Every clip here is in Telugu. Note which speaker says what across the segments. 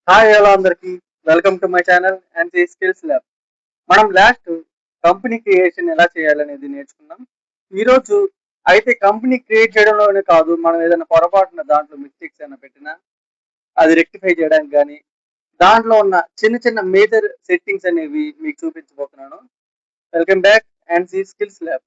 Speaker 1: హాయ్ హలో అందరికి welcome to my channel and skills lab. మనం లాస్ట్ కంపెనీ క్రియేషన్ ఎలా చేయాలనేది నేర్చుకున్నాం. ఈరోజు అయితే కంపెనీ క్రియేట్ చేయడంలోనే కాదు, మనం ఏదైనా పొరపాటున దాంట్లో మిస్టేక్స్ ఏమైనా పెట్టినా అది రెక్టిఫై చేయడానికి కానీ దాంట్లో ఉన్న చిన్న చిన్న మేజర్ సెట్టింగ్స్ అనేవి మీకు చూపించబోతున్నాను. Welcome back and skills lab.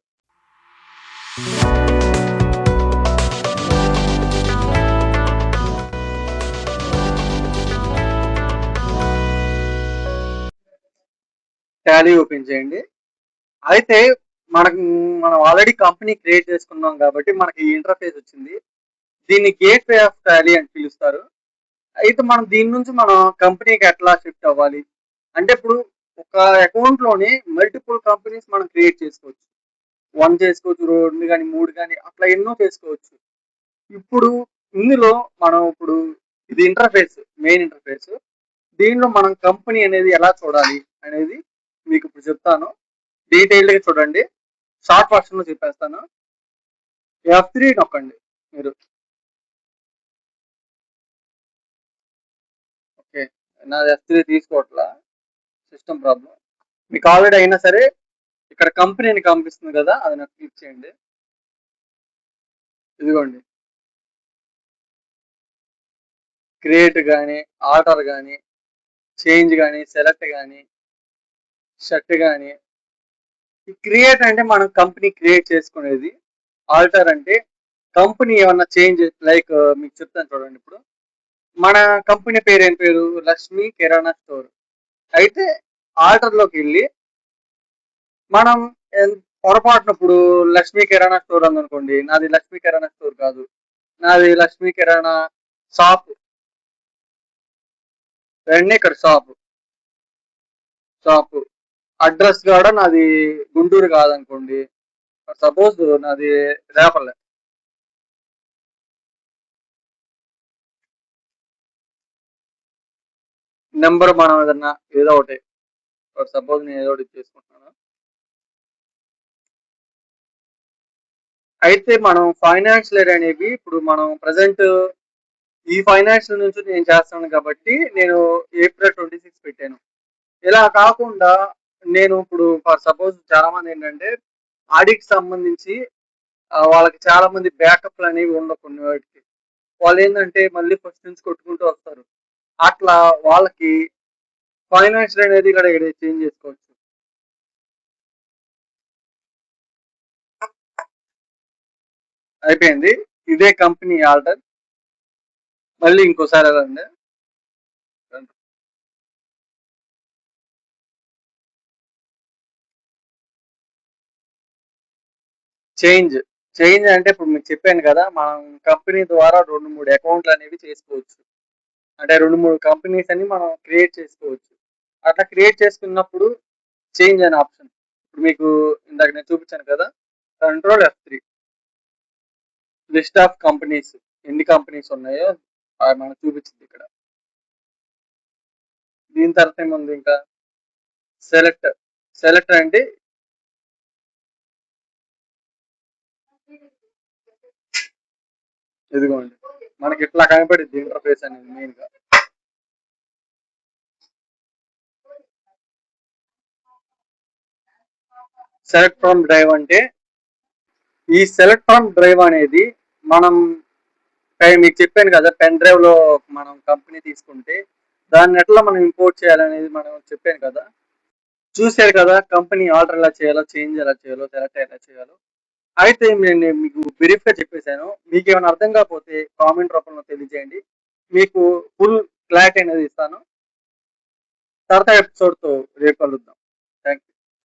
Speaker 1: Tally open చేయండి. అయితే మనకు మనం ఆల్రెడీ కంపెనీ క్రియేట్ చేసుకున్నాం కాబట్టి మనకి ఈ ఇంటర్ఫేస్ వచ్చింది. దీన్ని గేట్ వే ఆఫ్ టాలీ అని పిలుస్తారు. అయితే మనం దీని నుంచి మనం కంపెనీకి ఎట్లా షిఫ్ట్ అవ్వాలి అంటే, ఇప్పుడు ఒక అకౌంట్ లోని మల్టిపుల్ కంపెనీస్ మనం క్రియేట్ చేసుకోవచ్చు. 1 చేసుకోవచ్చు, 2 కానీ 3 కానీ అట్లా ఎన్నో చేసుకోవచ్చు. ఇప్పుడు ఇందులో మనం ఇది ఇంటర్ఫేస్, మెయిన్ ఇంటర్ఫేస్. దీనిలో మనం కంపెనీ అనేది ఎలా చూడాలి అనేది మీకు ఇప్పుడు చెప్తాను. డీటెయిల్డ్గా చూడండి. షార్ట్ వర్షన్ లో చెప్పేస్తాను. F3 నొక్కండి మీరు. ఓకే, నాది F3 తీసుకోవట్లా, సిస్టమ్ ప్రాబ్లం. మీకు ఆల్రెడీ అయినా సరే ఇక్కడ కంపెనీని కనిపిస్తుంది కదా, అది నాకు క్లిక్ చేయండి. ఇదిగోండి, క్రియేట్ కానీ, ఆర్డర్ కానీ, చేంజ్ కానీ, సెలెక్ట్ కానీ, షర్ట్ కానీ. ఈ క్రియేట్ అంటే మనం కంపెనీ క్రియేట్ చేసుకునేది. ఆల్టర్ అంటే కంపెనీ ఏమన్నా చేంజ్, లైక్ మీకు చెప్తాను చూడండి. ఇప్పుడు మన కంపెనీ పేరు ఏం పేరు? లక్ష్మీ కిరాణా స్టోర్. అయితే ఆల్టర్ లోకి వెళ్ళి మనం పొరపాటున ఇప్పుడు లక్ష్మీ కిరాణా స్టోర్ ఉందనుకోండి, నాది లక్ష్మీ కిరాణా స్టోర్ కాదు, నాది లక్ష్మీ కిరాణా షాప్. వెంటనే ఇక్కడ షాప్ అడ్రస్ కూడా నాది గుంటూరు కాదనుకోండి, సపోజ్ నాది రేపల్లె. నెంబర్ మనం ఏదన్నా ఏదో ఒకటి, సపోజ్ నేను ఏదో ఒకటి చేసుకుంటున్నాను. అయితే మనం ఫైనాన్షియల్ అనేవి ఇప్పుడు మనం ప్రజెంట్ ఈ ఫైనాన్షియల్ నుంచి నేను చేస్తాను కాబట్టి నేను April 26 పెట్టాను. ఇలా కాకుండా నేను ఇప్పుడు ఫర్ సపోజ్ చాలా మంది ఏంటంటే ఆడిట్ సంబంధించి వాళ్ళకి చాలా మంది బ్యాకప్లు అనేవి ఉండవు కొన్ని వాటికి. వాళ్ళు ఏంటంటే మళ్ళీ ఫస్ట్ నుంచి కొట్టుకుంటూ వస్తారు. అట్లా వాళ్ళకి ఫైనాన్షియల్ అనేది ఇక్కడ చేంజ్ చేసుకోవచ్చు. అయిపోయింది. ఇదే కంపెనీ ఆర్డర్. మళ్ళీ ఇంకోసారి వెళ్ళండి. చేంజ్ అంటే ఇప్పుడు మీకు చెప్పాను కదా, మనం కంపెనీ ద్వారా 2-3 అకౌంట్లు అనేవి చేసుకోవచ్చు. అంటే 2-3 కంపెనీస్ అని మనం క్రియేట్ చేసుకోవచ్చు. అట్లా క్రియేట్ చేసుకున్నప్పుడు చేంజ్ అనే ఆప్షన్ ఇప్పుడు మీకు ఇందాక నేను చూపించాను కదా, control F3, list of companies, ఎన్ని కంపెనీస్ ఉన్నాయో మనకు చూపించింది ఇక్కడ. దీని తర్వాత ఏముంది ఇంకా, సెలెక్ట్ అంటే ఇదిగోండి, మనకి ఇట్లా కనపడింది ఇంటర్ఫేస్ అనేది. మెయిన్ గా సెలెక్ట్ ఫ్రమ్ డ్రైవ్ అంటే, ఈ సెలెక్ట్ ఫ్రమ్ డ్రైవ్ అనేది మనం మీకు చెప్పాను కదా, పెన్ డ్రైవ్ లో మనం కంపెనీ తీసుకుంటే దాన్ని ఎట్లా మనం ఇంపోర్ట్ చేయాలనేది మనం చెప్పాను కదా. చూసారు కదా కంపెనీ ఆర్డర్ ఎలా చేయాలో, చేంజ్ ఎలా చేయాలో, సెలెక్ట్ ఎలా చేయాలో. అయితే నేను మీకు బ్రీఫ్ గా చెప్పేశాను. మీకు ఏమైనా అర్థం కాకపోతే కామెంట్ రూపంలో తెలియజేయండి, మీకు ఫుల్ క్లారిటీ అనేది ఇస్తాను. తర్వాత ఎపిసోడ్ తో రేపు కలుద్దాం.